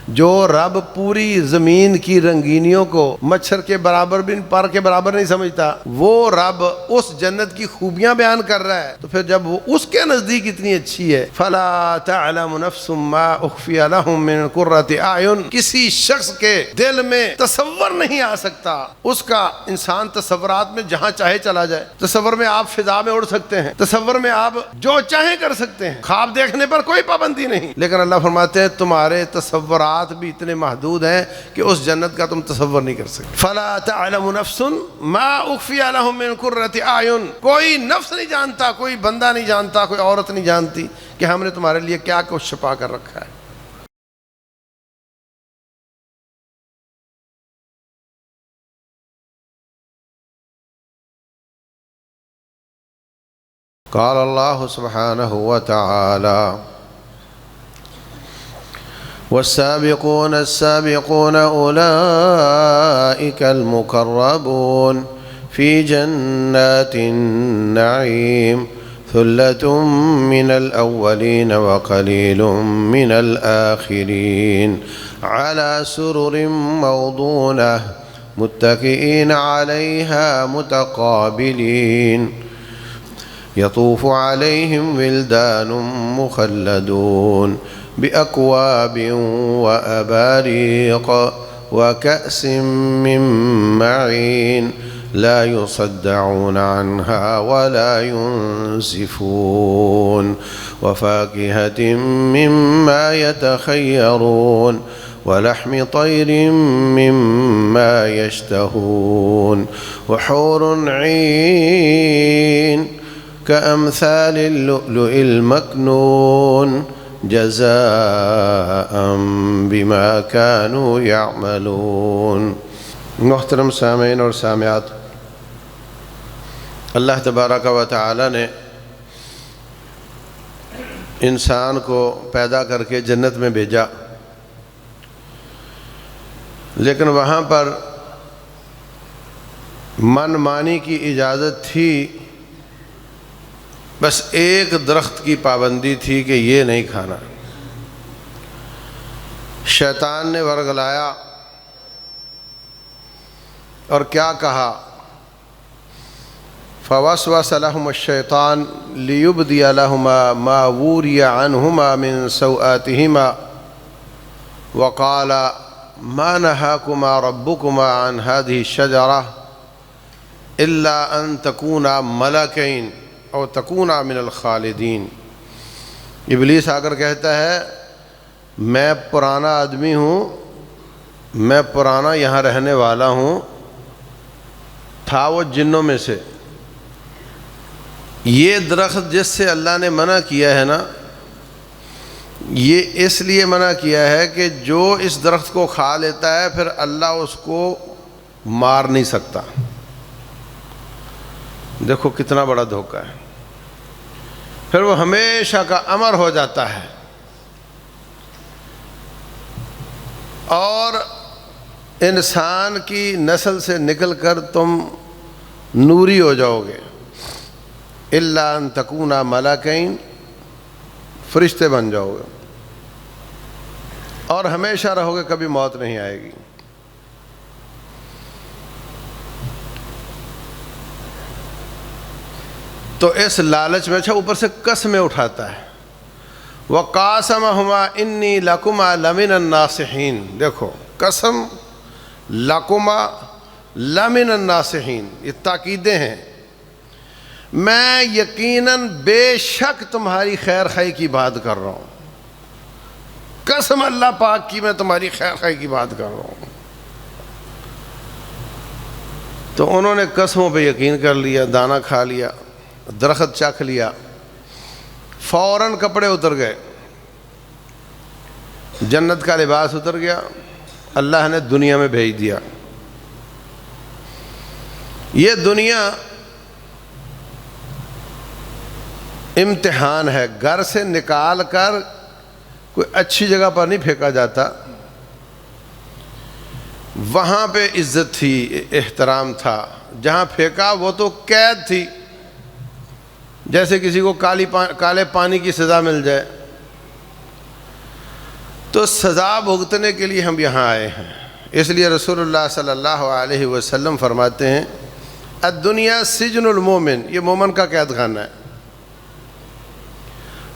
جو رب پوری زمین کی رنگینیوں کو مچھر کے برابر بھی پر کے برابر نہیں سمجھتا، وہ رب اس جنت کی خوبیاں بیان کر رہا ہے، تو پھر جب وہ اس کے نزدیک اتنی اچھی ہے، فَلَا تَعْلَمُ نَفْسٌ مَا أُخْفِيَ لَهُم مِّن قُرَّةِ أَعْيُن، کسی شخص کے دل میں تصور نہیں آ سکتا، اس کا انسان تصورات میں جہاں چاہے چلا جائے، تصور میں آپ فضا میں اڑ سکتے ہیں، تصور میں آپ جو چاہیں کر سکتے ہیں، خواب دیکھنے پر کوئی پابندی نہیں، لیکن اللہ فرماتے ہیں تمہارے تصورات بھی اتنے محدود ہیں کہ اس جنت کا تم تصور نہیں کر سکتے۔ فَلَا تَعْلَمُ نَفْسٌ مَا أُخْفِيَ لَهُم مِّن قُرَّةِ أَعْيُن، کوئی نفس نہیں جانتا، کوئی بندہ نہیں جانتا، کوئی عورت نہیں جانتی کہ ہم نے تمہارے لیے کیا کچھ چھپا کر رکھا ہے۔ قال اللہ سبحانہ وتعالی والسابقون السابقون أولئك المقربون في جنات النعيم ثلة من الأولين وقليل من الآخرين على سرر موضونة متكئين عليها متقابلين يطوف عليهم ولدان مخلدون بأكواب وأباريق وكأس من معين لا يصدعون عنها ولا ينزفون وفاكهة مما يتخيرون ولحم طير مما يشتهون وحور عين كأمثال اللؤلؤ المكنون جزاء بما كانوا يعملون۔ محترم سامعین اور سامعات، اللہ تبارک و تعالی نے انسان کو پیدا کر کے جنت میں بھیجا، لیکن وہاں پر من مانی کی اجازت تھی، بس ایک درخت کی پابندی تھی کہ یہ نہیں کھانا۔ شیطان نے ورگلایا اور کیا کہا؟ فوسوس لهما الشیطان لیبدی لهما ما وری عنهما من سوآتهما وقال ما نهاكما ربكما عن هذه الشجرة إلا أن تكونا ملكين او تکونا من الخالدین۔ ابلیس آ کر کہتا ہے میں پرانا آدمی ہوں، میں پرانا یہاں رہنے والا ہوں، تھا وہ جنوں میں سے، یہ درخت جس سے اللہ نے منع کیا ہے نا، یہ اس لیے منع کیا ہے کہ جو اس درخت کو کھا لیتا ہے پھر اللہ اس کو مار نہیں سکتا۔ دیکھو کتنا بڑا دھوکہ ہے، پھر وہ ہمیشہ کا امر ہو جاتا ہے اور انسان کی نسل سے نکل کر تم نوری ہو جاؤ گے، الا ان تکونا ملکین، فرشتے بن جاؤ گے اور ہمیشہ رہو گے، کبھی موت نہیں آئے گی۔ تو اس لالچ میں اچھا اوپر سے قسمیں اٹھاتا ہے، وَقَاسَمَهُمَا إِنِّي لَكُمَا لَمِنَ النَّاصِحِينَ۔ دیکھو قسم، لَكُمَا لَمِنَ النَّاصِحِينَ، یہ تاکیدیں ہیں، میں یقیناً بے شک تمہاری خیر خواہی کی بات کر رہا ہوں، قسم اللہ پاک کی میں تمہاری خیر خواہی کی بات کر رہا ہوں۔ تو انہوں نے قسموں پہ یقین کر لیا، دانہ کھا لیا، درخت چکھ لیا، فوراً کپڑے اتر گئے، جنت کا لباس اتر گیا، اللہ نے دنیا میں بھیج دیا۔ یہ دنیا امتحان ہے، گھر سے نکال کر کوئی اچھی جگہ پر نہیں پھینکا جاتا، وہاں پہ عزت تھی، احترام تھا، جہاں پھینکا وہ تو قید تھی، جیسے کسی کو کالے پانی کی سزا مل جائے۔ تو سزا بھگتنے کے لیے ہم یہاں آئے ہیں۔ اس لیے رسول اللہ صلی اللہ علیہ وسلم فرماتے ہیں الدنیا سجن المومن، یہ مومن کا قید خانہ ہے،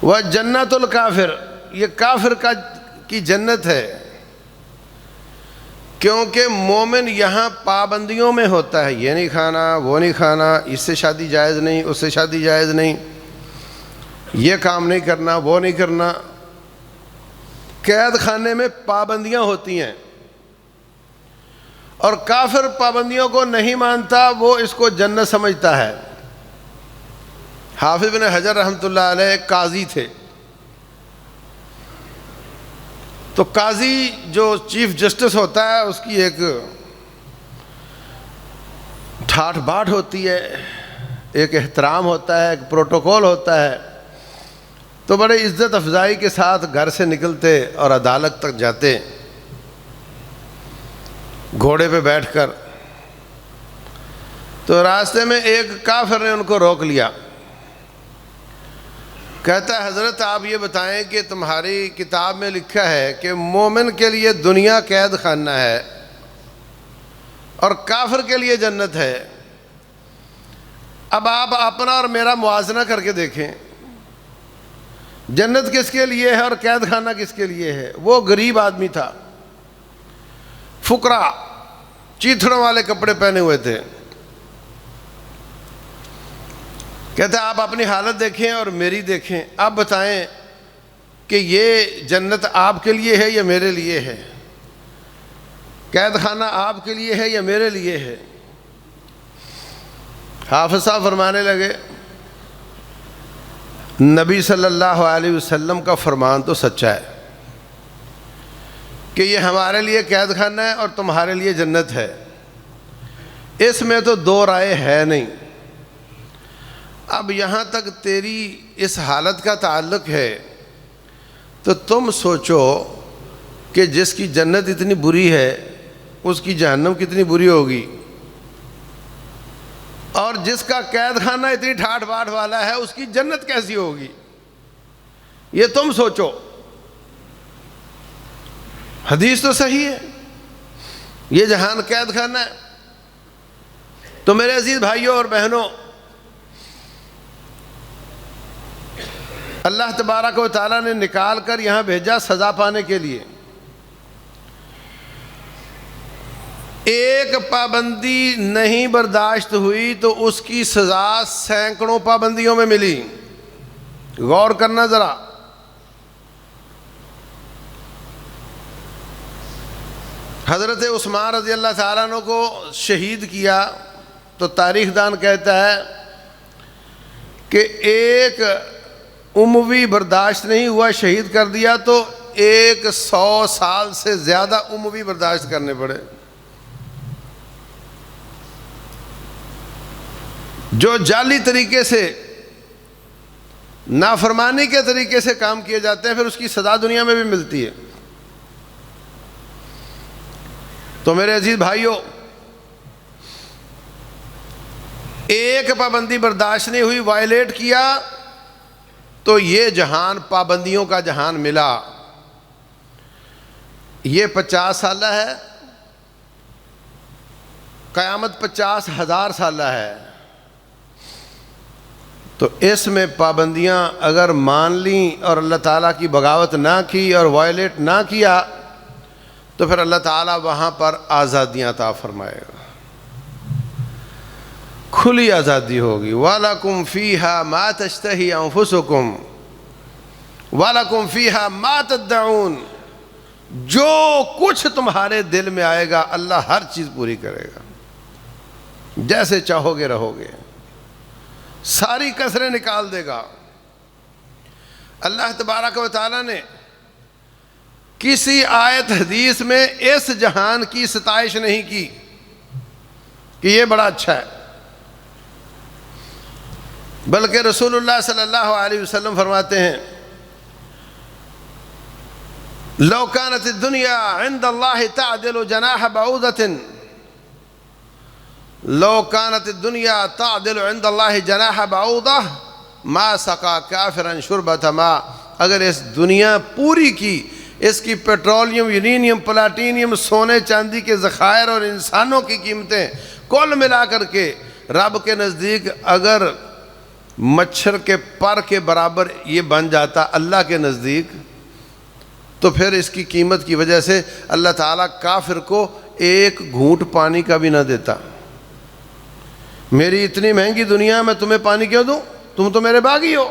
وجنت الکافر، یہ کافر کی جنت ہے، کیونکہ مومن یہاں پابندیوں میں ہوتا ہے، یہ نہیں کھانا، وہ نہیں کھانا، اس سے شادی جائز نہیں، اس سے شادی جائز نہیں، یہ کام نہیں کرنا، وہ نہیں کرنا، قید خانے میں پابندیاں ہوتی ہیں، اور کافر پابندیوں کو نہیں مانتا، وہ اس کو جنت سمجھتا ہے۔ حافظ بن حجر رحمۃ اللہ علیہ قاضی تھے، تو قاضی جو چیف جسٹس ہوتا ہے اس کی ایک ٹھاٹ باٹ ہوتی ہے، ایک احترام ہوتا ہے، ایک پروٹوکول ہوتا ہے، تو بڑے عزت افزائی کے ساتھ گھر سے نکلتے اور عدالت تک جاتے گھوڑے پہ بیٹھ کر، تو راستے میں ایک کافر نے ان کو روک لیا، کہتا ہے حضرت آپ یہ بتائیں کہ تمہاری کتاب میں لکھا ہے کہ مومن کے لیے دنیا قید خانہ ہے اور کافر کے لیے جنت ہے، اب آپ اپنا اور میرا موازنہ کر کے دیکھیں، جنت کس کے لیے ہے اور قید خانہ کس کے لیے ہے؟ وہ غریب آدمی تھا، فقرا، چیتھڑوں والے کپڑے پہنے ہوئے تھے، کہتا ہے آپ اپنی حالت دیکھیں اور میری دیکھیں، آپ بتائیں کہ یہ جنت آپ کے لیے ہے یا میرے لیے ہے، قید خانہ آپ کے لیے ہے یا میرے لیے ہے؟ حافظ صاحب فرمانے لگے نبی صلی اللہ علیہ وسلم کا فرمان تو سچا ہے کہ یہ ہمارے لیے قید خانہ ہے اور تمہارے لیے جنت ہے، اس میں تو دو رائے ہے نہیں۔ اب یہاں تک تیری اس حالت کا تعلق ہے تو تم سوچو کہ جس کی جنت اتنی بری ہے اس کی جہنم کتنی بری ہوگی، اور جس کا قید خانہ اتنی ٹھاٹ باٹ والا ہے اس کی جنت کیسی ہوگی، یہ تم سوچو۔ حدیث تو صحیح ہے، یہ جہان قید خانہ ہے۔ تو میرے عزیز بھائیوں اور بہنوں، اللہ تبارک و تعالیٰ نے نکال کر یہاں بھیجا سزا پانے کے لیے۔ ایک پابندی نہیں برداشت ہوئی تو اس کی سزا سینکڑوں پابندیوں میں ملی۔ غور کرنا ذرا، حضرت عثمان رضی اللہ تعالیٰ عنہ کو شہید کیا تو تاریخ دان کہتا ہے کہ ایک اموی برداشت نہیں ہوا، شہید کر دیا، تو 100 سال سے زیادہ اموی برداشت کرنے پڑے۔ جو جعلی طریقے سے، نافرمانی کے طریقے سے کام کیے جاتے ہیں، پھر اس کی سزا دنیا میں بھی ملتی ہے۔ تو میرے عزیز بھائیوں، ایک پابندی برداشت نہیں ہوئی، وائلیٹ کیا تو یہ جہان پابندیوں کا جہان ملا۔ یہ 50 سالہ ہے، قیامت 50,000 سالہ ہے، تو اس میں پابندیاں اگر مان لیں اور اللہ تعالیٰ کی بغاوت نہ کی اور وائلیٹ نہ کیا تو پھر اللہ تعالیٰ وہاں پر آزادیاں عطا فرمائے گا، کھلی آزادی ہوگی۔ وَلَكُمْ فِيهَا مَا تَشْتَهِي أَنفُسُكُمْ وَلَكُمْ فِيهَا مَا تَدَّعُونَ، جو کچھ تمہارے دل میں آئے گا اللہ ہر چیز پوری کرے گا، جیسے چاہو گے رہو گے، ساری کسریں نکال دے گا۔ اللہ تبارک و تعالیٰ نے کسی آیت حدیث میں اس جہان کی ستائش نہیں کی کہ یہ بڑا اچھا ہے، بلکہ رسول اللہ صلی اللہ علیہ وسلم فرماتے ہیں لو كانت الدنيا عند الله تعدل جناح بعوضة لو كانت الدنيا تعدل عند الله جناح بعوضة ما سقى كافرا شربة ماء، اگر اس دنیا پوری کی اس کی پیٹرولیم، یورینیم، پلاٹینیم، سونے چاندی کے ذخائر اور انسانوں کی قیمتیں کل ملا کر کے رب کے نزدیک اگر مچھر کے پر کے برابر یہ بن جاتا اللہ کے نزدیک، تو پھر اس کی قیمت کی وجہ سے اللہ تعالیٰ کافر کو ایک گھونٹ پانی کا بھی نہ دیتا۔ میری اتنی مہنگی دنیا میں تمہیں پانی کیوں دوں؟ تم تو میرے باغی ہو۔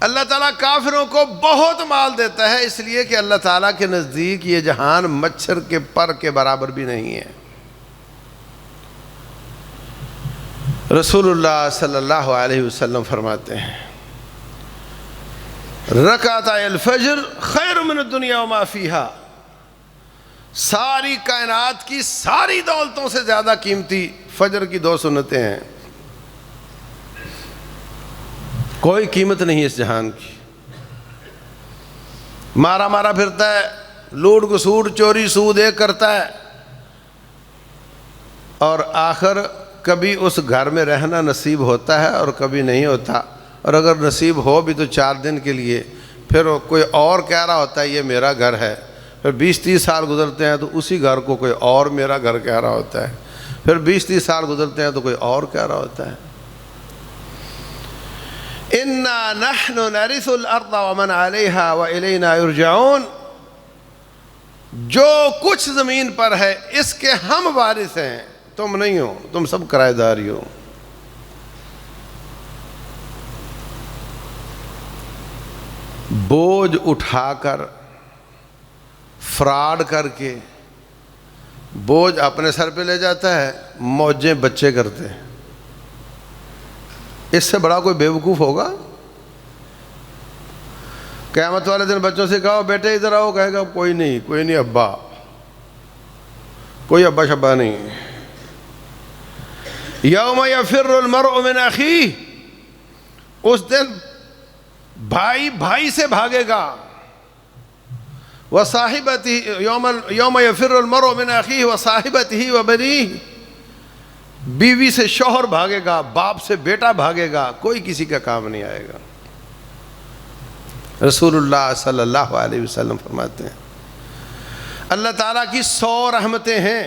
اللہ تعالیٰ کافروں کو بہت مال دیتا ہے، اس لیے کہ اللہ تعالیٰ کے نزدیک یہ جہان مچھر کے پر کے برابر بھی نہیں ہے۔ رسول اللہ صلی اللہ علیہ وسلم فرماتے ہیں رکعتای الفجر خیر من الدنیا وما فیہا، ساری کائنات کی ساری دولتوں سے زیادہ قیمتی فجر کی 2 سنتیں ہیں۔ کوئی قیمت نہیں اس جہان کی۔ مارا مارا پھرتا ہے، لوٹ گسوٹ چوری سود ایک کرتا ہے، اور آخر کبھی اس گھر میں رہنا نصیب ہوتا ہے اور کبھی نہیں ہوتا، اور اگر نصیب ہو بھی تو 4 دن کے لیے، پھر کوئی اور کہہ رہا ہوتا ہے یہ میرا گھر ہے، پھر 20-30 سال گزرتے ہیں تو اسی گھر کو کوئی اور میرا گھر کہہ رہا ہوتا ہے، پھر 20-30 سال گزرتے ہیں تو کوئی اور کہہ رہا ہوتا ہے۔ اِنَّا نَحْنُ نَرِثُ الْأَرْضَ وَمَنْ عَلَيْهَا وَإِلَيْنَا يُرْجَعُونَ، جو کچھ زمین پر ہے اس کے ہم وارث ہیں، تم نہیں ہو، تم سب کرایہ داری ہو۔ بوجھ اٹھا کر، فراڈ کر کے بوجھ اپنے سر پہ لے جاتا ہے، موجیں بچے کرتے ہیں۔ اس سے بڑا کوئی بیوقوف ہوگا؟ قیامت والے دن بچوں سے کہو بیٹے ادھر آؤ، کہے گا کوئی نہیں ابا، کوئی ابا شبا نہیں۔ یوم یفر المرء من اخیہ، اس دن بھائی بھائی سے بھاگے گا۔ وصاحبتہ، یوم یفر المرء من اخیہ وصاحبتہ وبنیہ، بیوی سے شوہر بھاگے گا، باپ سے بیٹا بھاگے گا، کوئی کسی کا کام نہیں آئے گا۔ رسول اللہ صلی اللہ علیہ وسلم فرماتے ہیں اللہ تعالیٰ کی 100 رحمتیں ہیں،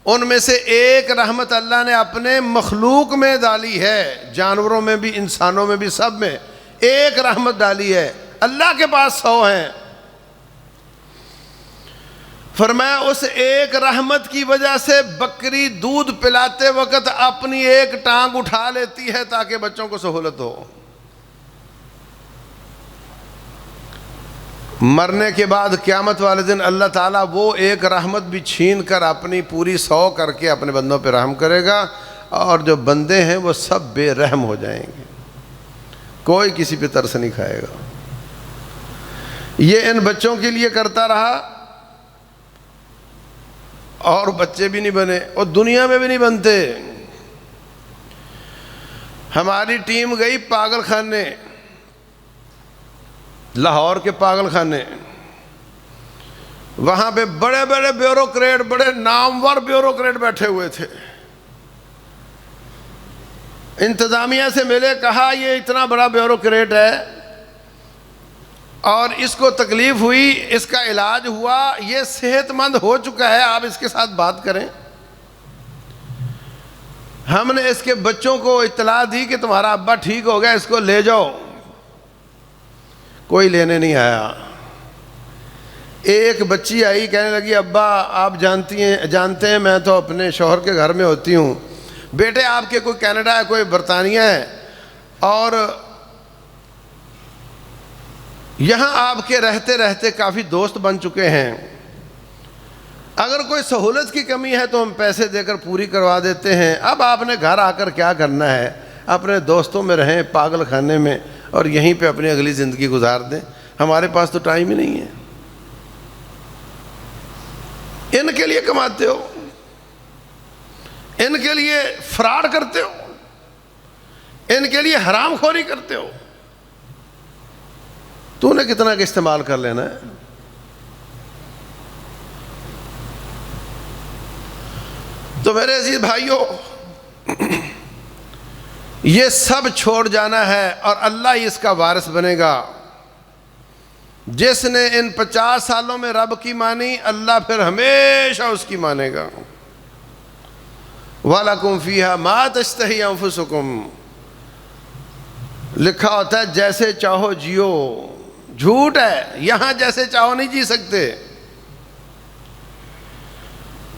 ان میں سے ایک رحمت اللہ نے اپنے مخلوق میں ڈالی ہے، جانوروں میں بھی، انسانوں میں بھی، سب میں ایک رحمت ڈالی ہے۔ اللہ کے پاس 100 ہیں۔ فرمایا اس ایک رحمت کی وجہ سے بکری دودھ پلاتے وقت اپنی ایک ٹانگ اٹھا لیتی ہے تاکہ بچوں کو سہولت ہو۔ مرنے کے بعد قیامت والے دن اللہ تعالیٰ وہ ایک رحمت بھی چھین کر اپنی پوری 100 کر کے اپنے بندوں پہ رحم کرے گا، اور جو بندے ہیں وہ سب بے رحم ہو جائیں گے، کوئی کسی پہ ترس نہیں کھائے گا۔ یہ ان بچوں کے لیے کرتا رہا، اور بچے بھی نہیں بنے، اور دنیا میں بھی نہیں بنتے۔ ہماری ٹیم گئی پاگل خانے، لاہور کے پاگل خانے، وہاں پہ بڑے بڑے بیوروکریٹ، بڑے نامور بیوروکریٹ بیٹھے ہوئے تھے۔ انتظامیہ سے ملے، کہا یہ اتنا بڑا بیوروکریٹ ہے اور اس کو تکلیف ہوئی، اس کا علاج ہوا، یہ صحت مند ہو چکا ہے، آپ اس کے ساتھ بات کریں۔ ہم نے اس کے بچوں کو اطلاع دی کہ تمہارا ابا ٹھیک ہو گیا، اس کو لے جاؤ۔ کوئی لینے نہیں آیا۔ ایک بچی آئی، کہنے لگی ابا آپ جانتے ہیں میں تو اپنے شوہر کے گھر میں ہوتی ہوں، بیٹے آپ کے کوئی کینیڈا ہے، کوئی برطانیہ ہے، اور یہاں آپ کے رہتے رہتے کافی دوست بن چکے ہیں، اگر کوئی سہولت کی کمی ہے تو ہم پیسے دے کر پوری کروا دیتے ہیں، اب آپ نے گھر آ کر کیا کرنا ہے، اپنے دوستوں میں رہیں، پاگل خانے میں، اور یہیں پہ اپنی اگلی زندگی گزار دیں، ہمارے پاس تو ٹائم ہی نہیں ہے۔ ان کے لیے کماتے ہو، ان کے لیے فراڈ کرتے ہو، ان کے لیے حرام خوری کرتے ہو، تو نے کتنا کا استعمال کر لینا ہے۔ تو میرے عزیز بھائیوں، یہ سب چھوڑ جانا ہے اور اللہ ہی اس کا وارث بنے گا۔ جس نے ان 50 سالوں میں رب کی مانی، اللہ پھر ہمیشہ اس کی مانے گا۔ وَلَكُمْ فِيهَا مَا تَشْتَهِي أَنفُسُكُمْ، لکھا ہوتا ہے جیسے چاہو جیو، جھوٹ ہے، یہاں جیسے چاہو نہیں جی سکتے۔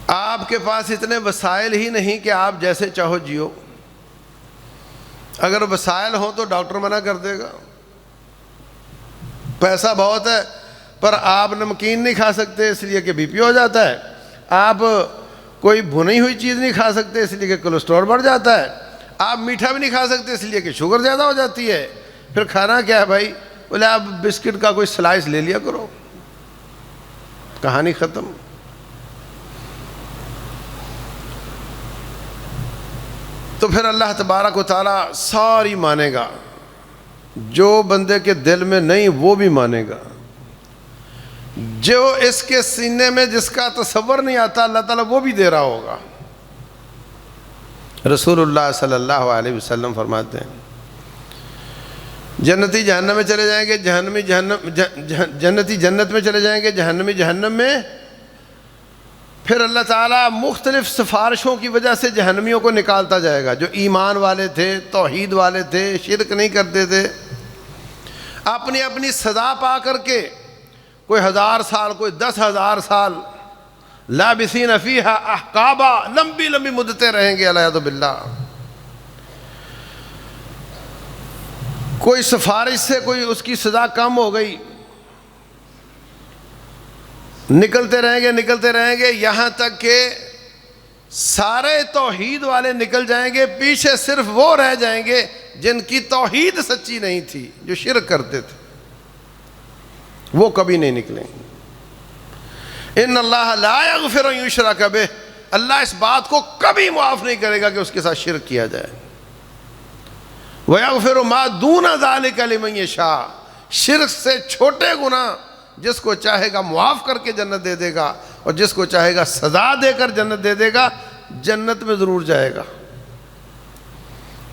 آپ کے پاس اتنے وسائل ہی نہیں کہ آپ جیسے چاہو جیو۔ اگر وسائل ہوں تو ڈاکٹر منع کر دے گا۔ پیسہ بہت ہے پر آپ نمکین نہیں کھا سکتے اس لیے کہ بی پی ہو جاتا ہے، آپ کوئی بھنی ہوئی چیز نہیں کھا سکتے اس لیے کہ کولیسٹرول بڑھ جاتا ہے، آپ میٹھا بھی نہیں کھا سکتے اس لیے کہ شوگر زیادہ ہو جاتی ہے، پھر کھانا کیا ہے بھائی؟ بولے آپ بسکٹ کا کوئی سلائس لے لیا کرو، کہانی ختم۔ تو پھر اللہ تبارک و تعالیٰ ساری مانے گا، جو بندے کے دل میں نہیں وہ بھی مانے گا، جو اس کے سینے میں جس کا تصور نہیں آتا اللہ تعالیٰ وہ بھی دے رہا ہوگا۔ رسول اللہ صلی اللہ علیہ وسلم فرماتے ہیں جنتی جہنم میں چلے جائیں گے، جنتی جنت میں چلے جائیں گے، جہنمی جہنم میں۔ پھر اللہ تعالیٰ مختلف سفارشوں کی وجہ سے جہنمیوں کو نکالتا جائے گا، جو ایمان والے تھے، توحید والے تھے، شرک نہیں کرتے تھے، اپنی اپنی سزا پا کر کے کوئی 1000 سال، کوئی 10,000 سال، لابثین فیہا احقابا، لمبی لمبی مدتیں رہیں گے العیاذ باللہ۔ کوئی سفارش سے کوئی اس کی سزا کم ہو گئی، نکلتے رہیں گے یہاں تک کہ سارے توحید والے نکل جائیں گے، پیچھے صرف وہ رہ جائیں گے جن کی توحید سچی نہیں تھی، جو شرک کرتے تھے، وہ کبھی نہیں نکلیں گے۔ ان اللہ لا یغفر ان یشرک بہ، اللہ اس بات کو کبھی معاف نہیں کرے گا کہ اس کے ساتھ شرک کیا جائے۔ وَيَغْفِرُ مَا دُونَ ذَلِكَ لِمَن يَشَاءُ، شرک سے چھوٹے گناہ جس کو چاہے گا معاف کر کے جنت دے دے گا، اور جس کو چاہے گا سزا دے کر جنت دے دے گا، جنت میں ضرور جائے گا۔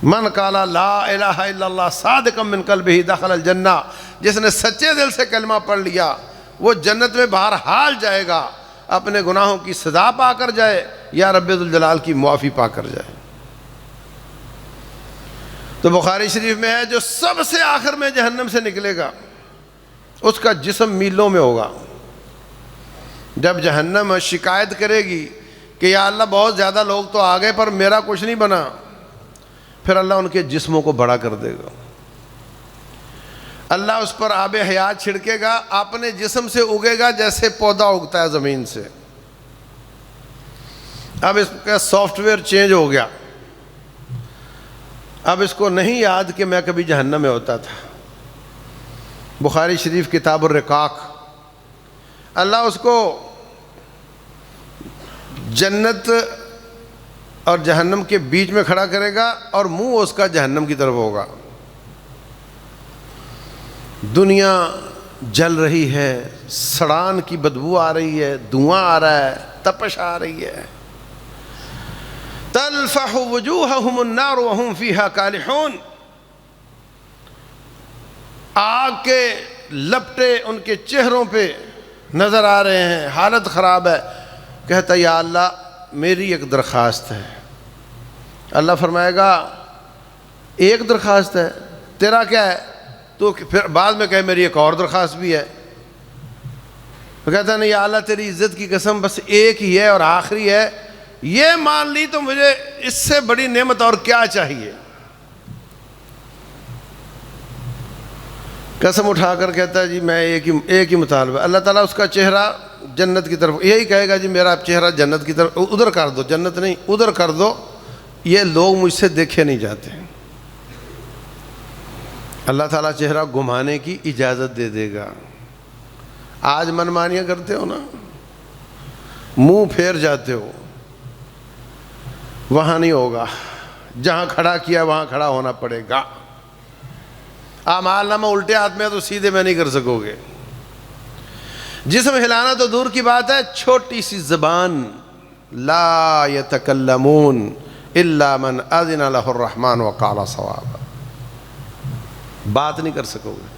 من قال لا الہ الا اللہ صادقا من قلبہ دخل الجنہ، جس نے سچے دل سے کلمہ پڑھ لیا وہ جنت میں بہرحال جائے گا، اپنے گناہوں کی سزا پا کر جائے یا رب ذوالجلال کی معافی پا کر جائے۔ تو بخاری شریف میں ہے جو سب سے آخر میں جہنم سے نکلے گا اس کا جسم میلوں میں ہوگا۔ جب جہنم شکایت کرے گی کہ یا اللہ بہت زیادہ لوگ تو آ گئے پر میرا کچھ نہیں بنا، پھر اللہ ان کے جسموں کو بڑا کر دے گا، اللہ اس پر آب حیات چھڑکے گا، اپنے جسم سے اگے گا جیسے پودا اگتا ہے زمین سے۔ اب اس کا سافٹ ویئر چینج ہو گیا، اب اس کو نہیں یاد کہ میں کبھی جہنم میں ہوتا تھا۔ بخاری شریف کتاب الرقاق، اللہ اس کو جنت اور جہنم کے بیچ میں کھڑا کرے گا اور منہ اس کا جہنم کی طرف ہوگا۔ دنیا جل رہی ہے، سڑان کی بدبو آ رہی ہے، دھواں آ رہا ہے، تپش آ رہی ہے۔ تلفح وجوہہم النار وہم فیہا کالحون، آگ کے لپٹے ان کے چہروں پہ نظر آ رہے ہیں، حالت خراب ہے۔ کہتا یا اللہ میری ایک درخواست ہے۔ اللہ فرمائے گا ایک درخواست ہے، تیرا کیا ہے؟ تو پھر بعد میں کہے میری ایک اور درخواست بھی ہے۔ تو کہتا نہیں یا اللہ تیری عزت کی قسم بس ایک ہی ہے اور آخری ہے، یہ مان لی تو مجھے اس سے بڑی نعمت اور کیا چاہیے۔ قسم اٹھا کر کہتا ہے جی میں ایک ہی مطالبہ۔ اللہ تعالیٰ اس کا چہرہ جنت کی طرف یہی کہے گا جی میرا چہرہ جنت کی طرف، ادھر کر دو، جنت نہیں ادھر کر دو، یہ لوگ مجھ سے دیکھے نہیں جاتے۔ اللہ تعالیٰ چہرہ گھمانے کی اجازت دے دے گا۔ آج من مانیاں کرتے ہو نا، منہ پھیر جاتے ہو، وہاں نہیں ہوگا، جہاں کھڑا کیا وہاں کھڑا ہونا پڑے گا۔ اعمال نامہ الٹے ہاتھ میں تو سیدھے میں نہیں کر سکو گے۔ جسم ہلانا تو دور کی بات ہے، چھوٹی سی زبان، لا یتکلمون الا من اذن له الرحمن وقال صوابا، بات نہیں کر سکو گے۔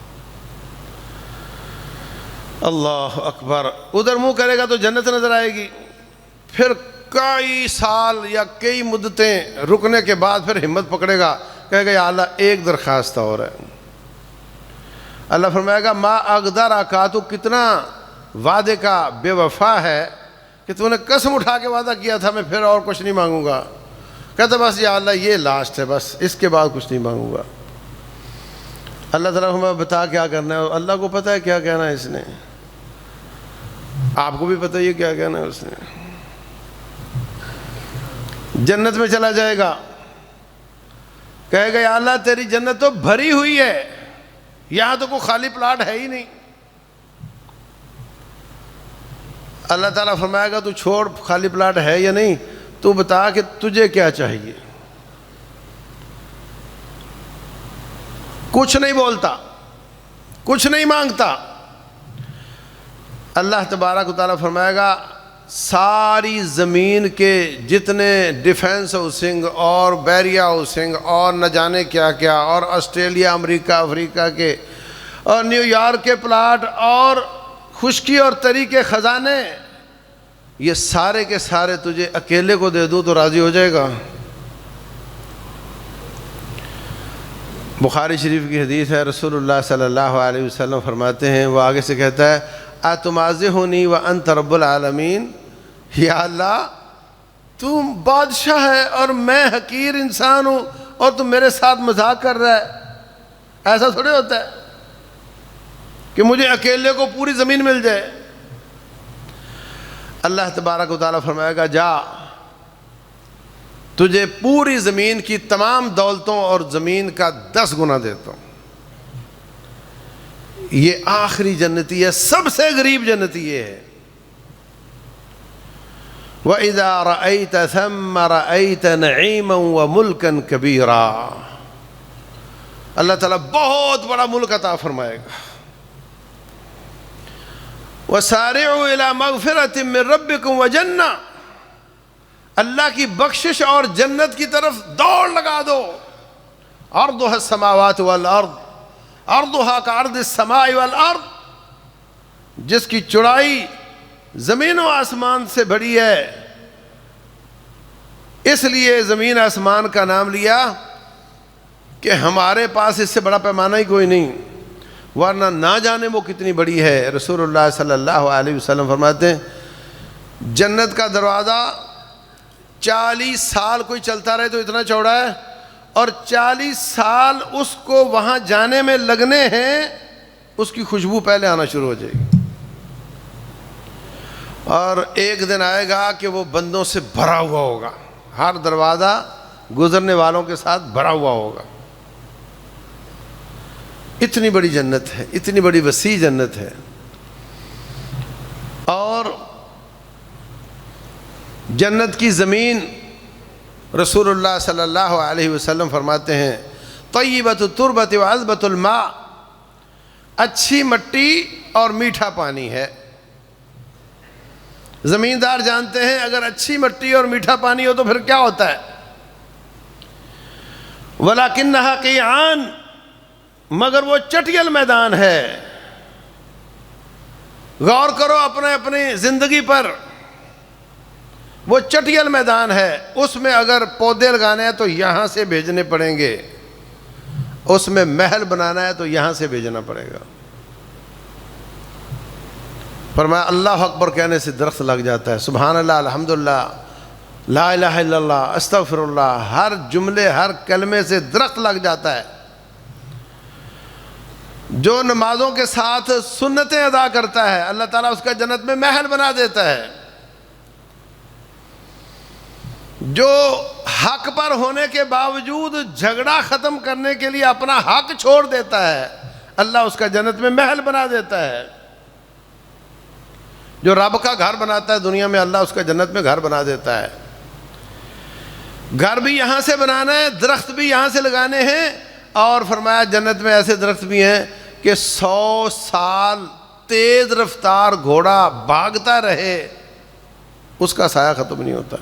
اللہ اکبر. ادھر منہ کرے گا تو جنت نظر آئے گی. پھر کئی سال یا کئی مدتیں رکنے کے بعد پھر ہمت پکڑے گا, کہے گا یا اللہ ایک درخواست اور ہے. اللہ فرمائے گا ما اقدر کا, تو کتنا وعدے کا بے وفا ہے کہ تو نے قسم اٹھا کے وعدہ کیا تھا میں پھر اور کچھ نہیں مانگوں گا. کہتا بس یا اللہ یہ لاسٹ ہے, بس اس کے بعد کچھ نہیں مانگوں گا. اللہ تعالیٰ ہمیں بتا کیا کرنا ہے. اللہ کو پتہ ہے کیا کہنا ہے اس نے, آپ کو بھی پتہ ہے کیا کہنا ہے اس نے. جنت میں چلا جائے گا, کہے گا یا اللہ تیری جنت تو بھری ہوئی ہے, یہاں تو کوئی خالی پلاٹ ہے ہی نہیں. اللہ تعالیٰ فرمائے گا تو چھوڑ خالی پلاٹ ہے یا نہیں, تو بتا کہ تجھے کیا چاہیے. کچھ نہیں بولتا, کچھ نہیں مانگتا. اللہ تبارک و تعالیٰ فرمائے گا ساری زمین کے جتنے ڈیفنس ہاؤسنگ اور بیریا ہاؤسنگ اور نہ جانے کیا کیا, اور آسٹریلیا, امریکہ, افریقہ کے اور نیو یارک کے پلاٹ اور خشکی اور تری کے خزانے, یہ سارے کے سارے تجھے اکیلے کو دے دوں تو راضی ہو جائے گا. بخاری شریف کی حدیث ہے, رسول اللہ صلی اللہ علیہ وسلم فرماتے ہیں, وہ آگے سے کہتا ہے اتمازحنی وانت رب العالمین, یا اللہ تم بادشاہ ہے اور میں حقیر انسان ہوں اور تم میرے ساتھ مذاق کر رہا ہے. ایسا تھوڑے ہوتا ہے کہ مجھے اکیلے کو پوری زمین مل جائے. اللہ تبارک و تعالیٰ فرمائے گا جا, تجھے پوری زمین کی تمام دولتوں اور زمین کا 10 گنا دیتا ہوں. یہ آخری جنتی ہے, سب سے غریب جنتی یہ ہے. وَإِذَا رَأَيْتَ ثَمَّ رَأَيْتَ نَعِيمًا وَمُلْكًا كَبِيرًا. اللہ تعالیٰ بہت بڑا ملک عطا فرمائے گا. وَسَارِعُوا إِلَى مَغْفِرَةٍ مِّن رَبِّكُمْ وَجَنَّةٍ. اللہ کی بخشش اور جنت کی طرف دوڑ لگا دو. عرضها السماوات والارض عرضها كعرض السماء والارض. جس کی چوڑائی زمین و آسمان سے بڑی ہے, اس لیے زمین آسمان کا نام لیا کہ ہمارے پاس اس سے بڑا پیمانہ ہی کوئی نہیں, ورنہ نہ جانے وہ کتنی بڑی ہے. رسول اللہ صلی اللہ علیہ وسلم فرماتے ہیں جنت کا دروازہ 40 سال کوئی چلتا رہے تو اتنا چوڑا ہے, اور 40 سال اس کو وہاں جانے میں لگنے ہیں, اس کی خوشبو پہلے آنا شروع ہو جائے گی. اور ایک دن آئے گا کہ وہ بندوں سے بھرا ہوا ہوگا, ہر دروازہ گزرنے والوں کے ساتھ بھرا ہوا ہوگا. اتنی بڑی جنت ہے, اتنی بڑی وسیع جنت ہے. اور جنت کی زمین رسول اللہ صلی اللہ علیہ وسلم فرماتے ہیں طیبۃ التربۃ وعذبۃ الماء. اچھی مٹی اور میٹھا پانی ہے. زمیندار جانتے ہیں اگر اچھی مٹی اور میٹھا پانی ہو تو پھر کیا ہوتا ہے. وَلَكِنَّهَا قِيعَانٌ. مگر وہ چٹیل میدان ہے. غور کرو اپنے اپنی زندگی پر, وہ چٹیل میدان ہے. اس میں اگر پودے لگانے ہیں تو یہاں سے بھیجنے پڑیں گے, اس میں محل بنانا ہے تو یہاں سے بھیجنا پڑے گا. فرمایا اللہ اکبر کہنے سے درخت لگ جاتا ہے. سبحان اللہ, الحمدللہ, لا الہ الا اللہ, استغفر اللہ, ہر جملے ہر کلمے سے درخت لگ جاتا ہے. جو نمازوں کے ساتھ سنتیں ادا کرتا ہے اللہ تعالیٰ اس کا جنت میں محل بنا دیتا ہے. جو حق پر ہونے کے باوجود جھگڑا ختم کرنے کے لیے اپنا حق چھوڑ دیتا ہے اللہ اس کا جنت میں محل بنا دیتا ہے. جو رب کا گھر بناتا ہے دنیا میں اللہ اس کا جنت میں گھر بنا دیتا ہے. گھر بھی یہاں سے بنانا ہے, درخت بھی یہاں سے لگانے ہیں, اور فرمایا جنت میں ایسے درخت بھی ہیں کہ 100 سال تیز رفتار گھوڑا بھاگتا رہے اس کا سایہ ختم نہیں ہوتا.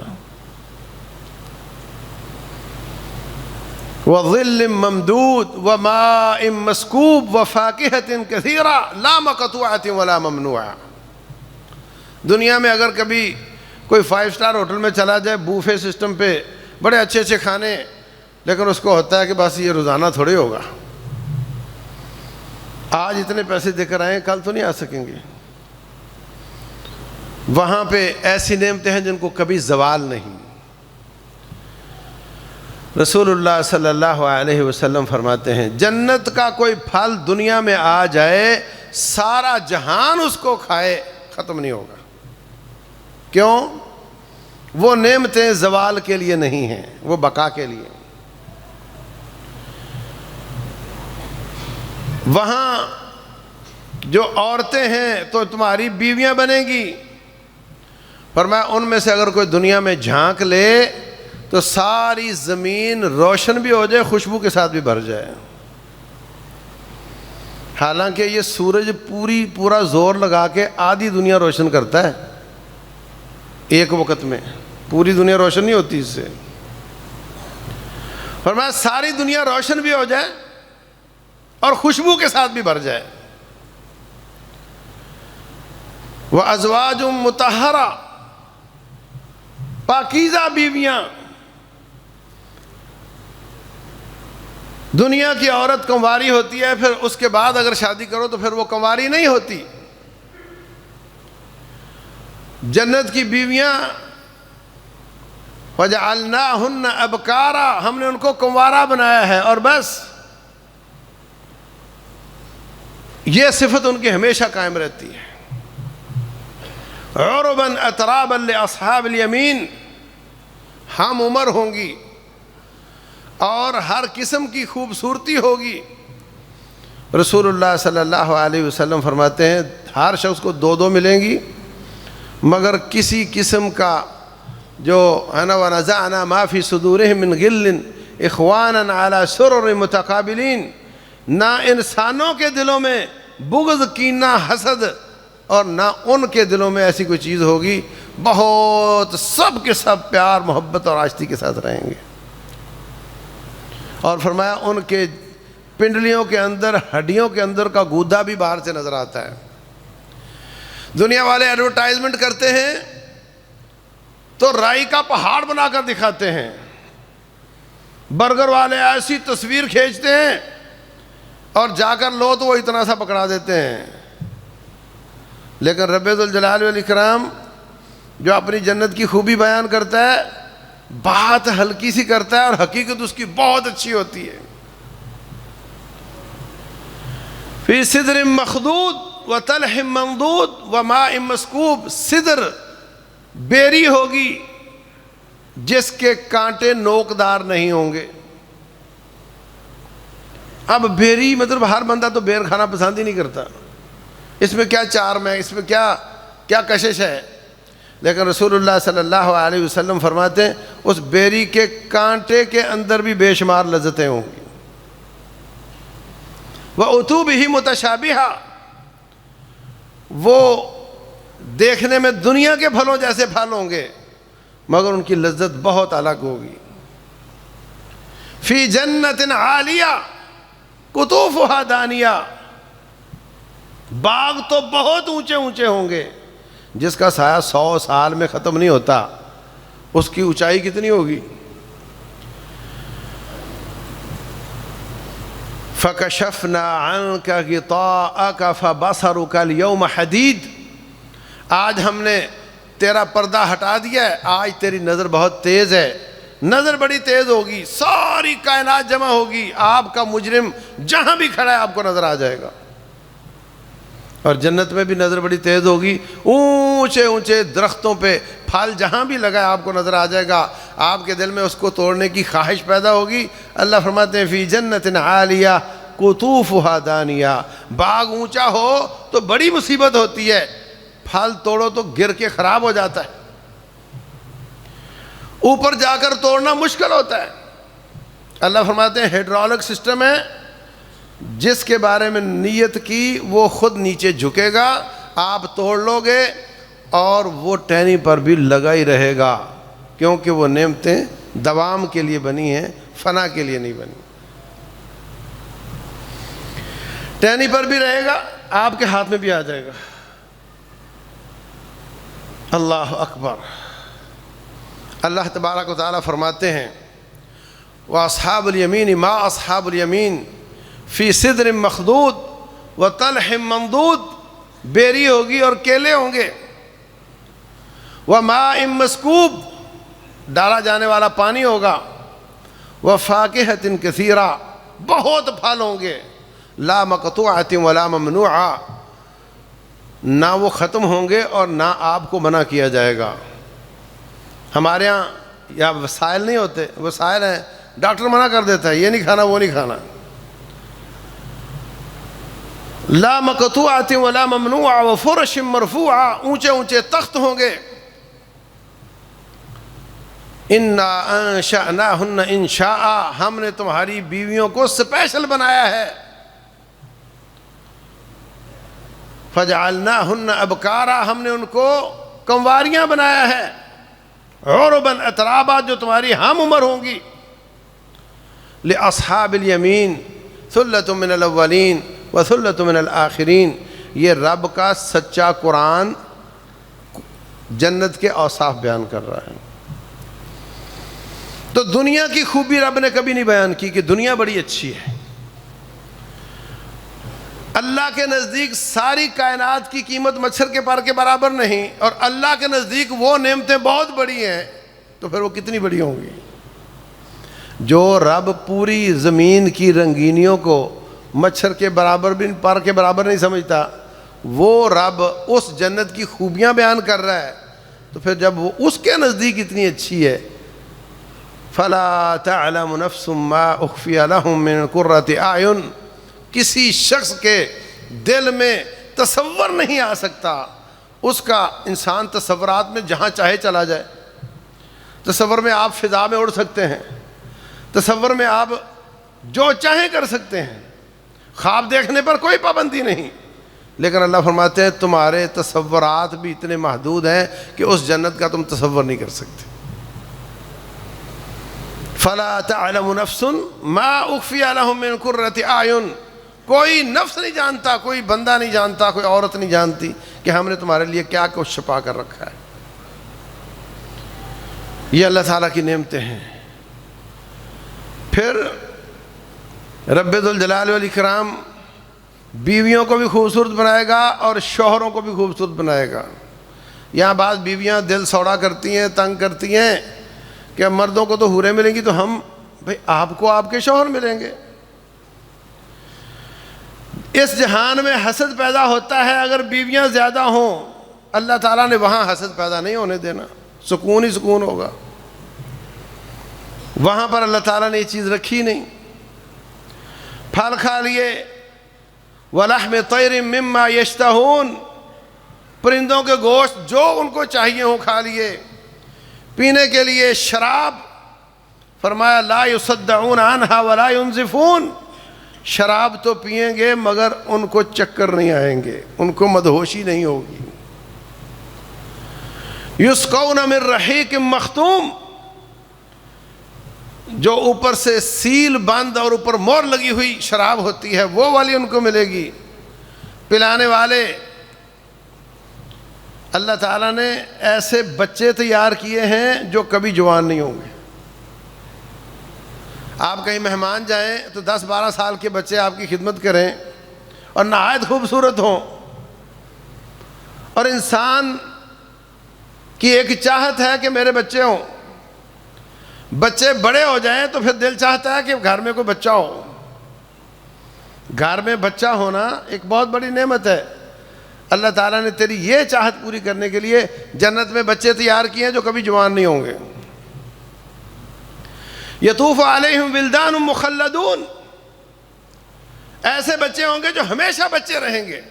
وظل ممدود وماء مسکوب وفاکہۃ کثیرہ لا مقطوعۃ ولا ممنوعہ. دنیا میں اگر کبھی کوئی 5 اسٹار ہوٹل میں چلا جائے بوفے سسٹم پہ بڑے اچھے اچھے کھانے، لیکن اس کو ہوتا ہے کہ بس یہ روزانہ تھوڑے ہوگا، آج اتنے پیسے دے کر آئیں کل تو نہیں آ سکیں گے. وہاں پہ ایسی نعمتیں ہیں جن کو کبھی زوال نہیں. رسول اللہ صلی اللہ علیہ وسلم فرماتے ہیں جنت کا کوئی پھل دنیا میں آ جائے سارا جہان اس کو کھائے ختم نہیں ہوگا. کیوں؟ وہ نعمتیں زوال کے لیے نہیں ہیں، وہ بقا کے لیے. وہاں جو عورتیں ہیں تو تمہاری بیویاں بنیں گی. فرمایا ان میں سے اگر کوئی دنیا میں جھانک لے تو ساری زمین روشن بھی ہو جائے، خوشبو کے ساتھ بھی بھر جائے. حالانکہ یہ سورج پورا زور لگا کے آدھی دنیا روشن کرتا ہے ایک وقت میں، پوری دنیا روشن نہیں ہوتی اس سے. فرمایا ساری دنیا روشن بھی ہو جائے اور خوشبو کے ساتھ بھی بھر جائے. وَأَزْوَاجٌ مُطَہَّرَةٌ، پاکیزہ بیویاں. دنیا کی عورت کنواری ہوتی ہے، پھر اس کے بعد اگر شادی کرو تو پھر وہ کنواری نہیں ہوتی. جنت کی بیویاں وَجَعَلْنَاهُنَّ أَبْكَارًا، ہم نے ان کو کنوارا بنایا ہے اور بس. یہ صفت ان کی ہمیشہ قائم رہتی ہے. عُرُبًا أَتْرَابًا لِأَصْحَابِ الْيَمِينِ، ہم عمر ہوں گی اور ہر قسم کی خوبصورتی ہوگی. رسول اللہ صلی اللہ علیہ وسلم فرماتے ہیں ہر شخص کو 2 ملیں گی، مگر کسی قسم کا جو ہے نا وَنَزَعْنَا مَا فِي صُدُورِهِم مِّن غِلٍّ إِخْوَانًا عَلَى سُرُرٍ مُتَقَابِلِينَ، نہ انسانوں کے دلوں میں بغض، کینہ، حسد، اور نہ ان کے دلوں میں ایسی کوئی چیز ہوگی. بہت سب کے سب پیار محبت اور آشتی کے ساتھ رہیں گے. اور فرمایا ان کے پنڈلیوں کے اندر، ہڈیوں کے اندر کا گودا بھی باہر سے نظر آتا ہے. دنیا والے ایڈورٹائزمنٹ کرتے ہیں تو رائی کا پہاڑ بنا کر دکھاتے ہیں. برگر والے ایسی تصویر کھینچتے ہیں اور جا کر لو تو وہ اتنا سا پکڑا دیتے ہیں. لیکن رب ذوالجلال والاکرام جو اپنی جنت کی خوبی بیان کرتا ہے بات ہلکی سی کرتا ہے اور حقیقت اس کی بہت اچھی ہوتی ہے. فی صدر مخدود وطلح ممدود وماء مسکوب، صدر بیری ہوگی جس کے کانٹے نوکدار نہیں ہوں گے. اب بیری مطلب ہر بندہ تو بیر کھانا پسند ہی نہیں کرتا، اس میں کیا چارم ہے، اس میں کیا کشش ہے. لیکن رسول اللہ صلی اللہ علیہ وسلم فرماتے ہیں اس بیری کے کانٹے کے اندر بھی بے شمار لذتیں ہوں گی. وَأُتُوا بِهِ مُتَشَابِهًا، وہ دیکھنے میں دنیا کے پھلوں جیسے پھل ہوں گے مگر ان کی لذت بہت الگ ہوگی. فِي جَنَّةٍ عَالِيَةٍ قُطُوفُهَا دَانِيَةٌ، باغ تو بہت اونچے اونچے ہوں گے جس کا سایہ 100 سال میں ختم نہیں ہوتا. اس کی اونچائی کتنی ہوگی؟ فَكَشَفْنَا عَنْكَ غِطَاءَكَ فَبَصَرُكَ الْيَوْمَ حَدِيدٌ، آج ہم نے تیرا پردہ ہٹا دیا ہے، آج تیری نظر بہت تیز ہے. نظر بڑی تیز ہوگی، ساری کائنات جمع ہوگی، آپ کا مجرم جہاں بھی کھڑا ہے آپ کو نظر آ جائے گا. اور جنت میں بھی نظر بڑی تیز ہوگی، اونچے اونچے درختوں پہ پھل جہاں بھی لگا ہے آپ کو نظر آ جائے گا، آپ کے دل میں اس کو توڑنے کی خواہش پیدا ہوگی. اللہ فرماتے ہیں فی جنت عالیہ قطوفها دانیہ، باغ اونچا ہو تو بڑی مصیبت ہوتی ہے، پھل توڑو تو گر کے خراب ہو جاتا ہے، اوپر جا کر توڑنا مشکل ہوتا ہے. اللہ فرماتے ہیں ہیڈرولک سسٹم ہے، جس کے بارے میں نیت کی وہ خود نیچے جھکے گا، آپ توڑ لو گے اور وہ ٹہنی پر بھی لگا ہی رہے گا، کیونکہ وہ نعمتیں دوام کے لیے بنی ہیں، فنا کے لیے نہیں بنی۔ ٹہنی پر بھی رہے گا، آپ کے ہاتھ میں بھی آ جائے گا۔ اللہ اکبر۔ اللہ تبارک و تعالیٰ فرماتے ہیں وَأَصْحَابُ الْيَمِينِ مَا أَصْحَابُ الْيَمِينِ فِي سِدْرٍ مَخْضُودٍ وَطَلْحٍ مَمْدُودٍ، بیری ہوگی اور کیلے ہوں گے، وَمَاءٍ مَسْكُوبٍ، ڈالا جانے والا پانی ہوگا، وَفَاكِهَةٍ كَثِيرَةٍ، بہت پھل ہوں گے، لَا مَقْطُوعَةٍ وَلَا مَمْنُوعَةٍ، نہ وہ ختم ہوں گے اور نہ آپ کو منع کیا جائے گا۔ ہمارے ہاں یا وسائل نہیں ہوتے، وسائل ہیں، ڈاکٹر منع کر دیتا ہے یہ نہیں کھانا وہ نہیں کھانا۔ لا مقطوعۃ ولا ممنوعہ وفرش مرفوعہ، اونچے اونچے تخت ہوں گے۔ انا انشأناہن انشاء، ہم نے تمہاری بیویوں کو اسپیشل بنایا ہے۔ فجعلناہن ابکارا، ہم نے ان کو کنواریاں بنایا ہے۔ عرباً اترابا، جو تمہاری ہم عمر ہوں گی۔ لأصحاب الیمین ثلۃ من الاولین وثلۃ من الآخرین، یہ رب کا سچا قرآن جنت کے اوصاف بیان کر رہا ہے۔ تو دنیا کی خوبی رب نے کبھی نہیں بیان کی کہ دنیا بڑی اچھی ہے۔ اللہ کے نزدیک ساری کائنات کی قیمت مچھر کے پر کے برابر نہیں، اور اللہ کے نزدیک وہ نعمتیں بہت بڑی ہیں، تو پھر وہ کتنی بڑی ہوں گی۔ جو رب پوری زمین کی رنگینیوں کو مچھر کے برابر بھی پر کے برابر نہیں سمجھتا، وہ رب اس جنت کی خوبیاں بیان کر رہا ہے، تو پھر جب وہ اس کے نزدیک اتنی اچھی ہے، فَلَا تَعْلَمُ نَفْسٌ مَّا أُخْفِيَ لَهُم مِّن قُرَّةِ أَعْيُنٍ، کسی شخص کے دل میں تصور نہیں آ سکتا، اس کا انسان تصورات میں جہاں چاہے چلا جائے۔ تصور میں آپ فضا میں اڑ سکتے ہیں، تصور میں آپ جو چاہیں کر سکتے ہیں، خواب دیکھنے پر کوئی پابندی نہیں، لیکن اللہ فرماتے ہیں تمہارے تصورات بھی اتنے محدود ہیں کہ اس جنت کا تم تصور نہیں کر سکتے۔ فَلَا تَعْلَمُ نَفْسٌ مَّا أُخْفِيَ لَهُم مِّن قُرَّةِ أَعْيُنٍ، کوئی نفس نہیں جانتا، کوئی بندہ نہیں جانتا، کوئی عورت نہیں جانتی کہ ہم نے تمہارے لیے کیا کچھ چھپا کر رکھا ہے۔ یہ اللہ تعالیٰ کی نعمتیں ہیں۔ پھر رب ذوالجلال والاکرام بیویوں کو بھی خوبصورت بنائے گا اور شوہروں کو بھی خوبصورت بنائے گا۔ یہاں بعض بیویاں دل سوڑا کرتی ہیں، تنگ کرتی ہیں کہ مردوں کو تو حوریں ملیں گی، تو ہم بھئی آپ کو آپ کے شوہر ملیں گے۔ اس جہان میں حسد پیدا ہوتا ہے اگر بیویاں زیادہ ہوں، اللہ تعالیٰ نے وہاں حسد پیدا نہیں ہونے دینا، سکون ہی سکون ہوگا۔ وہاں پر اللہ تعالیٰ نے یہ چیز رکھی نہیں۔ پھل کھا لیے، وَلَحْمِ طَيْرٍ مِّمَّا يَشْتَهُونَ، پرندوں کے گوشت جو ان کو چاہیے ہوں کھا لیے۔ پینے کے لیے شراب، فرمایا لَا يُصَدَّعُونَ عَنْهَا وَلَا يُنزِفُونَ، شراب تو پئیں گے مگر ان کو چکر نہیں آئیں گے، ان کو مدہوشی نہیں ہوگی۔ یسقون من رحیق مختوم، جو اوپر سے سیل بند اور اوپر مور لگی ہوئی شراب ہوتی ہے وہ والی ان کو ملے گی۔ پلانے والے اللہ تعالیٰ نے ایسے بچے تیار کیے ہیں جو کبھی جوان نہیں ہوں گے۔ آپ کہیں مہمان جائیں تو 10-12 سال کے بچے آپ کی خدمت کریں اور نہایت خوبصورت ہوں، اور انسان کی ایک چاہت ہے کہ میرے بچے ہوں۔ بچے بڑے ہو جائیں تو پھر دل چاہتا ہے کہ گھر میں کوئی بچہ ہو۔ گھر میں بچہ ہونا ایک بہت بڑی نعمت ہے۔ اللہ تعالیٰ نے تیری یہ چاہت پوری کرنے کے لیے جنت میں بچے تیار کیے ہیں جو کبھی جوان نہیں ہوں گے۔ یطوف علیہم ولدان مخلدون، ایسے بچے ہوں گے جو ہمیشہ بچے رہیں گے۔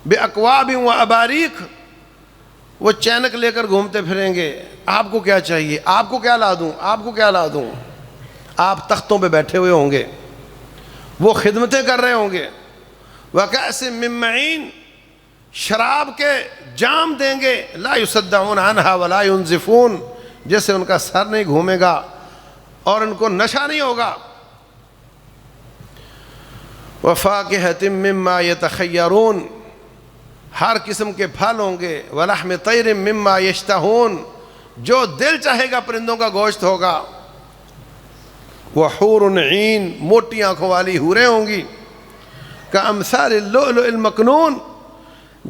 بأکواب و اباریک، وہ چینک لے کر گھومتے پھریں گے۔ آپ کو کیا چاہیے، آپ کو کیا لا دوں، آپ کو کیا لا دوں۔ آپ تختوں پہ بیٹھے ہوئے ہوں گے، وہ خدمتیں کر رہے ہوں گے۔ وَكَأْسٍ مِّن مَّعِينٍ، شراب کے جام دیں گے۔ لا يُصَدَّعُونَ عَنْهَا وَلَا يُنزِفُونَ، جس سے ان کا سر نہیں گھومے گا اور ان کو نشہ نہیں ہوگا. وَفَاكِهَةٍ مِّمَّا يَتَخَيَّرُونَ، ہر قسم کے پھل ہوں گے. وَلَحْمِ طَيْرٍ مِّمَّا يَشْتَهُونَ، جو دل چاہے گا پرندوں کا گوشت ہوگا. وَحُورٌ عِين، موٹی آنکھوں والی حوریں ہوں گی. كَأَمْثَالِ اللُّؤْلُؤِ الْمَكْنُونِ،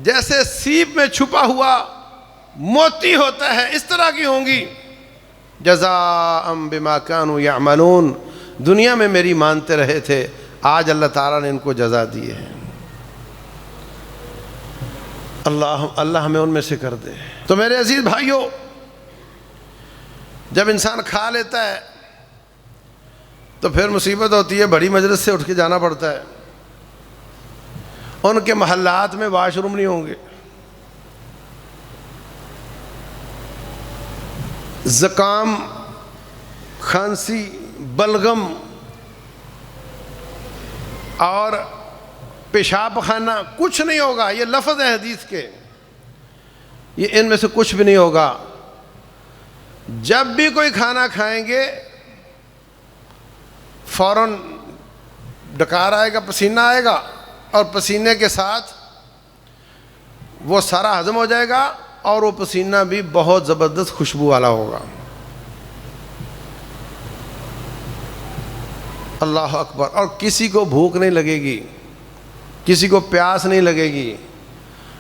جیسے سیپ میں چھپا ہوا موتی ہوتا ہے اس طرح کی ہوں گی. جزاء بما كانوا يعملون، دنیا میں میری مانتے رہے تھے، آج اللہ تعالیٰ نے ان کو جزا دی ہے. اللہ ہمیں ان میں سے کر دے. تو میرے عزیز بھائیوں، جب انسان کھا لیتا ہے تو پھر مصیبت ہوتی ہے، بڑی مجلس سے اٹھ کے جانا پڑتا ہے. ان کے محلات میں واش روم نہیں ہوں گے، زکام، کھانسی، بلغم اور پیشاب خانہ کچھ نہیں ہوگا. یہ لفظ ہے حدیث کے، یہ ان میں سے کچھ بھی نہیں ہوگا. جب بھی کوئی کھانا کھائیں گے فوراً ڈکار آئے گا، پسینہ آئے گا، اور پسینے کے ساتھ وہ سارا ہضم ہو جائے گا، اور وہ پسینہ بھی بہت زبردست خوشبو والا ہوگا. اللہ اکبر. اور کسی کو بھوک نہیں لگے گی، کسی کو پیاس نہیں لگے گی.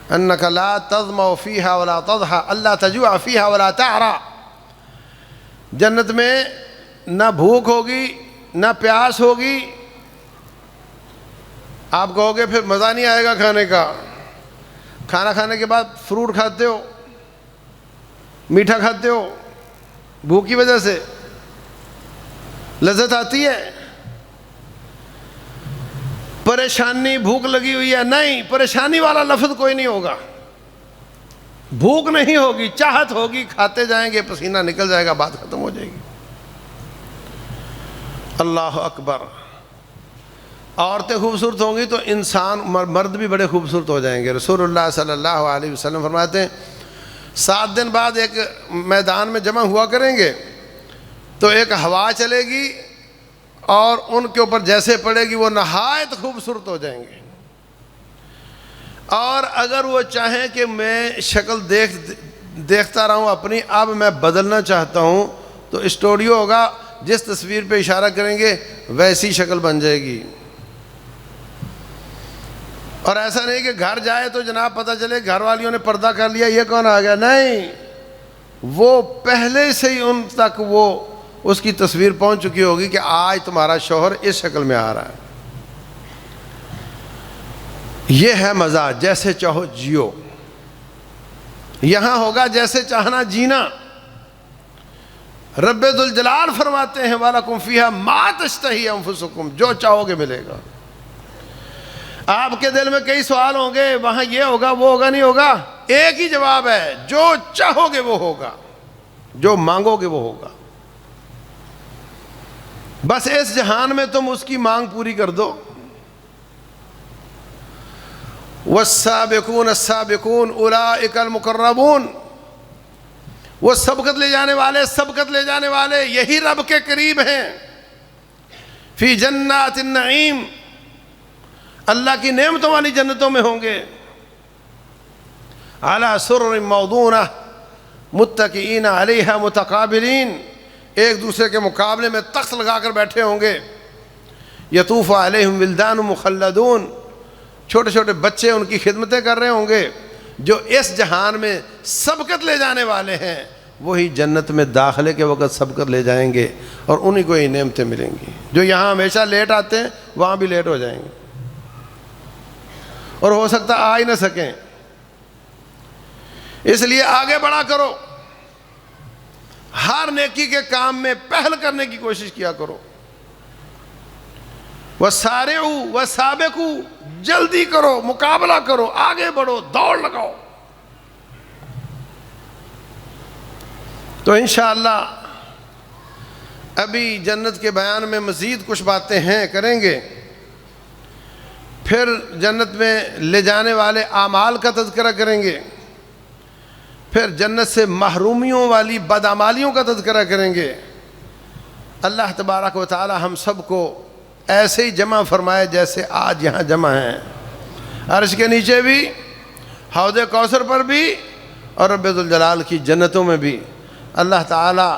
انک لا تظمأ فیہا ولا تضحى، اللہ تجوع فیہا ولا تعرى. جنت میں نہ بھوک ہوگی نہ پیاس ہوگی. آپ کہو گے پھر مزہ نہیں آئے گا کھانے کا. کھانا کھانے کے بعد فروٹ کھاتے ہو، میٹھا کھاتے ہو، بھوک کی وجہ سے لذت آتی ہے. پریشانی، بھوک لگی ہوئی ہے، نہیں، پریشانی والا لفظ کوئی نہیں ہوگا. بھوک نہیں ہوگی، چاہت ہوگی، کھاتے جائیں گے، پسینہ نکل جائے گا، بات ختم ہو جائے گی. اللہ اکبر. عورتیں خوبصورت ہوں گی تو انسان، مرد بھی بڑے خوبصورت ہو جائیں گے. رسول اللہ صلی اللہ علیہ وسلم فرماتے ہیں 7 دن بعد ایک میدان میں جمع ہوا کریں گے تو ایک ہوا چلے گی اور ان کے اوپر جیسے پڑے گی وہ نہایت خوبصورت ہو جائیں گے. اور اگر وہ چاہیں کہ میں شکل دیکھتا رہوں اپنی، اب میں بدلنا چاہتا ہوں، تو اسٹوڈیو ہوگا، جس تصویر پہ اشارہ کریں گے ویسی شکل بن جائے گی. اور ایسا نہیں کہ گھر جائے تو جناب پتہ چلے گھر والیوں نے پردہ کر لیا، یہ کون آ گیا. نہیں، وہ پہلے سے ہی ان تک وہ اس کی تصویر پہنچ چکی ہوگی کہ آج تمہارا شوہر اس شکل میں آ رہا ہے. یہ ہے مزہ. جیسے چاہو جیو. یہاں ہوگا جیسے چاہنا جینا. رب ذوالجلال فرماتے ہیں وَلَكُمْ فِيهَا مَا تَشْتَهِي أَنفُسُكُمْ، جو چاہو گے ملے گا. آپ کے دل میں کئی سوال ہوں گے، وہاں یہ ہوگا وہ ہوگا نہیں ہوگا. ایک ہی جواب ہے، جو چاہو گے وہ ہوگا، جو مانگو گے وہ ہوگا. بس اس جہان میں تم اس کی مانگ پوری کر دو. وَالسَّابِقُونَ السَّابِقُونَ أُولَئِكَ الْمُقَرَّبُونَ، وہ سبقت لے جانے والے، سبقت لے جانے والے یہی رب کے قریب ہیں. فی جنات النعیم، اللہ کی نعمتوں والی جنتوں میں ہوں گے. علی سرر موضونہ متکئین علیہا متقابلین، ایک دوسرے کے مقابلے میں تخت لگا کر بیٹھے ہوں گے. یطوف علیہم ولدان مخلدون، چھوٹے چھوٹے بچے ان کی خدمتیں کر رہے ہوں گے. جو اس جہان میں سبقت لے جانے والے ہیں وہی جنت میں داخلے کے وقت سبقت لے جائیں گے، اور انہی کو یہ نعمتیں ملیں گی. جو یہاں ہمیشہ لیٹ آتے ہیں وہاں بھی لیٹ ہو جائیں گے، اور ہو سکتا آ ہی نہ سکیں. اس لیے آگے بڑھا کرو، ہر نیکی کے کام میں پہل کرنے کی کوشش کیا کرو. وَسَارِعُوا وَسَابِقُوا، جلدی کرو، مقابلہ کرو، آگے بڑھو، دوڑ لگاؤ. تو انشاءاللہ ابھی جنت کے بیان میں مزید کچھ باتیں ہیں، کریں گے. پھر جنت میں لے جانے والے اعمال کا تذکرہ کریں گے. پھر جنت سے محرومیوں والی بدعمالیوں کا تذکرہ کریں گے۔ اللہ تبارک و تعالی ہم سب کو ایسے ہی جمع فرمائے جیسے آج یہاں جمع ہیں، عرش کے نیچے بھی، حوض کوثر پر بھی، اور رب ذوالجلال کی جنتوں میں بھی۔ اللہ تعالی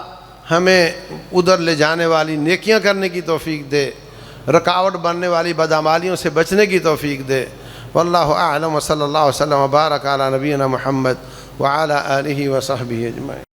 ہمیں ادھر لے جانے والی نیکیاں کرنے کی توفیق دے، رکاوٹ بننے والی بدعمالیوں سے بچنے کی توفیق دے۔ واللہ اعلم، وصلی اللہ وسلم وبارک علی نبینا محمد وعلی آلہ وصحبہ اجمعین۔